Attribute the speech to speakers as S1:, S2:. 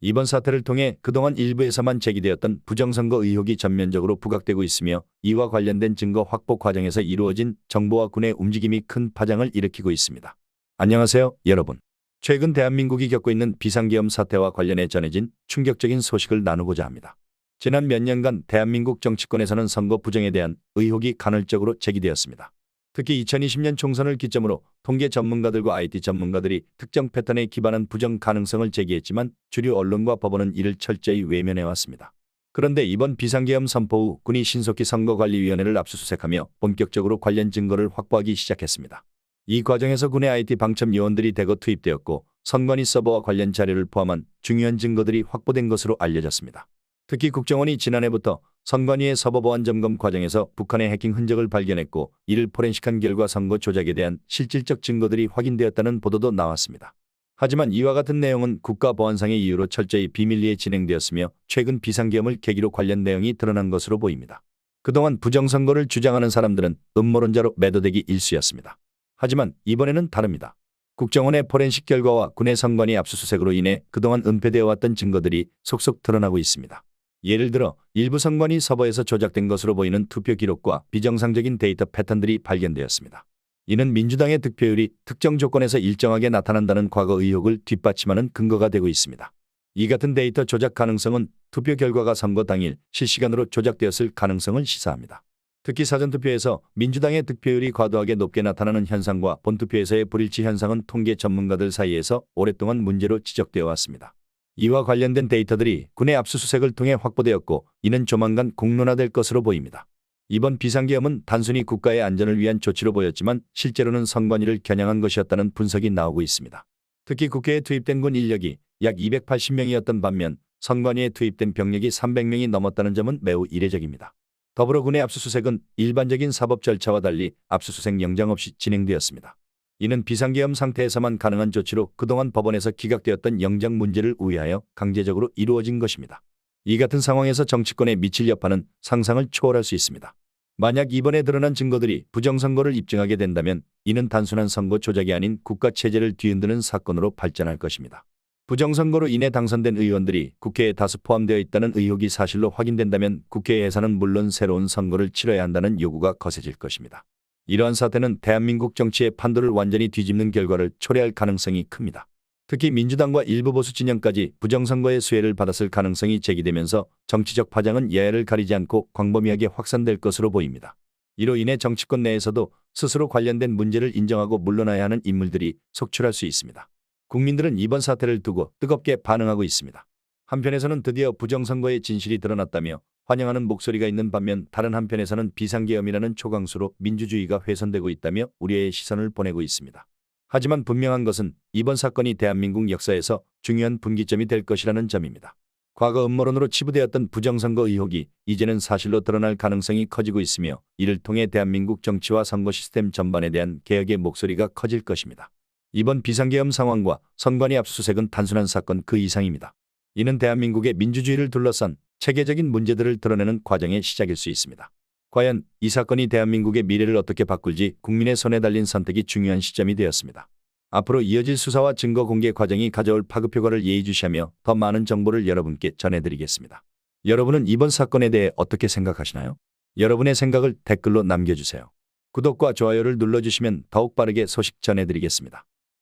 S1: 이번 사태를 통해 그동안 일부에서만 제기되었던 부정선거 의혹이 전면적으로 부각되고 있으며 이와 관련된 증거 확보 과정에서 이루어진 정부와 군의 움직임이 큰 파장을 일으키고 있습니다. 안녕하세요, 여러분. 최근 대한민국이 겪고 있는 비상계엄 사태와 관련해 전해진 충격적인 소식을 나누고자 합니다. 지난 몇 년간 대한민국 정치권에서는 선거 부정에 대한 의혹이 간헐적으로 제기되었습니다. 특히 2020년 총선을 기점으로 통계 전문가들과 IT 전문가들이 특정 패턴에 기반한 부정 가능성을 제기했지만 주류 언론과 법원은 이를 철저히 외면해왔습니다. 그런데 이번 비상계엄 선포 후 군이 신속히 선거관리위원회를 압수수색하며 본격적으로 관련 증거를 확보하기 시작했습니다. 이 과정에서 군의 IT 방첩 요원들이 대거 투입되었고 선관위 서버와 관련 자료를 포함한 중요한 증거들이 확보된 것으로 알려졌습니다. 특히 국정원이 지난해부터 선관위의 서버 보안 점검 과정에서 북한의 해킹 흔적을 발견했고 이를 포렌식한 결과 선거 조작에 대한 실질적 증거들이 확인되었다는 보도도 나왔습니다. 하지만 이와 같은 내용은 국가보안상의 이유로 철저히 비밀리에 진행되었으며 최근 비상계엄을 계기로 관련 내용이 드러난 것으로 보입니다. 그동안 부정선거를 주장하는 사람들은 음모론자로 매도되기 일쑤였습니다. 하지만 이번에는 다릅니다. 국정원의 포렌식 결과와 군의 선관위 압수수색으로 인해 그동안 은폐되어 왔던 증거들이 속속 드러나고 있습니다. 예를 들어 일부 선관위 서버에서 조작된 것으로 보이는 투표 기록과 비정상적인 데이터 패턴들이 발견되었습니다. 이는 민주당의 득표율이 특정 조건에서 일정하게 나타난다는 과거 의혹을 뒷받침하는 근거가 되고 있습니다. 이 같은 데이터 조작 가능성은 투표 결과가 선거 당일 실시간으로 조작되었을 가능성을 시사합니다. 특히 사전투표에서 민주당의 득표율이 과도하게 높게 나타나는 현상과 본투표에서의 불일치 현상은 통계 전문가들 사이에서 오랫동안 문제로 지적되어 왔습니다. 이와 관련된 데이터들이 군의 압수수색을 통해 확보되었고 이는 조만간 공론화될 것으로 보입니다. 이번 비상계엄은 단순히 국가의 안전을 위한 조치로 보였지만 실제로는 선관위를 겨냥한 것이었다는 분석이 나오고 있습니다. 특히 국회에 투입된 군 인력이 약 280명이었던 반면 선관위에 투입된 병력이 300명이 넘었다는 점은 매우 이례적입니다. 더불어 군의 압수수색은 일반적인 사법 절차와 달리 압수수색 영장 없이 진행되었습니다. 이는 비상계엄 상태에서만 가능한 조치로 그동안 법원에서 기각되었던 영장 문제를 우회하여 강제적으로 이루어진 것입니다. 이 같은 상황에서 정치권에 미칠 여파는 상상을 초월할 수 있습니다. 만약 이번에 드러난 증거들이 부정선거를 입증하게 된다면 이는 단순한 선거 조작이 아닌 국가체제를 뒤흔드는 사건으로 발전할 것입니다. 부정선거로 인해 당선된 의원들이 국회에 다수 포함되어 있다는 의혹이 사실로 확인된다면 국회에서는 물론 새로운 선거를 치러야 한다는 요구가 거세질 것입니다. 이러한 사태는 대한민국 정치의 판도를 완전히 뒤집는 결과를 초래할 가능성이 큽니다. 특히 민주당과 일부 보수 진영까지 부정선거의 수혜를 받았을 가능성이 제기되면서 정치적 파장은 여야를 가리지 않고 광범위하게 확산될 것으로 보입니다. 이로 인해 정치권 내에서도 스스로 관련된 문제를 인정하고 물러나야 하는 인물들이 속출할 수 있습니다. 국민들은 이번 사태를 두고 뜨겁게 반응하고 있습니다. 한편에서는 드디어 부정선거의 진실이 드러났다며 환영하는 목소리가 있는 반면 다른 한편에서는 비상계엄이라는 초강수로 민주주의가 훼손되고 있다며 우려의 시선을 보내고 있습니다. 하지만 분명한 것은 이번 사건이 대한민국 역사에서 중요한 분기점이 될 것이라는 점입니다. 과거 음모론으로 치부되었던 부정선거 의혹이 이제는 사실로 드러날 가능성이 커지고 있으며 이를 통해 대한민국 정치와 선거 시스템 전반에 대한 개혁의 목소리가 커질 것입니다. 이번 비상계엄 상황과 선관위 압수수색은 단순한 사건 그 이상입니다. 이는 대한민국의 민주주의를 둘러싼 체계적인 문제들을 드러내는 과정의 시작일 수 있습니다. 과연 이 사건이 대한민국의 미래를 어떻게 바꿀지 국민의 손에 달린 선택이 중요한 시점이 되었습니다. 앞으로 이어질 수사와 증거 공개 과정이 가져올 파급 효과를 예의주시하며 더 많은 정보를 여러분께 전해드리겠습니다. 여러분은 이번 사건에 대해 어떻게 생각하시나요? 여러분의 생각을 댓글로 남겨주세요. 구독과 좋아요를 눌러주시면 더욱 빠르게 소식 전해드리겠습니다.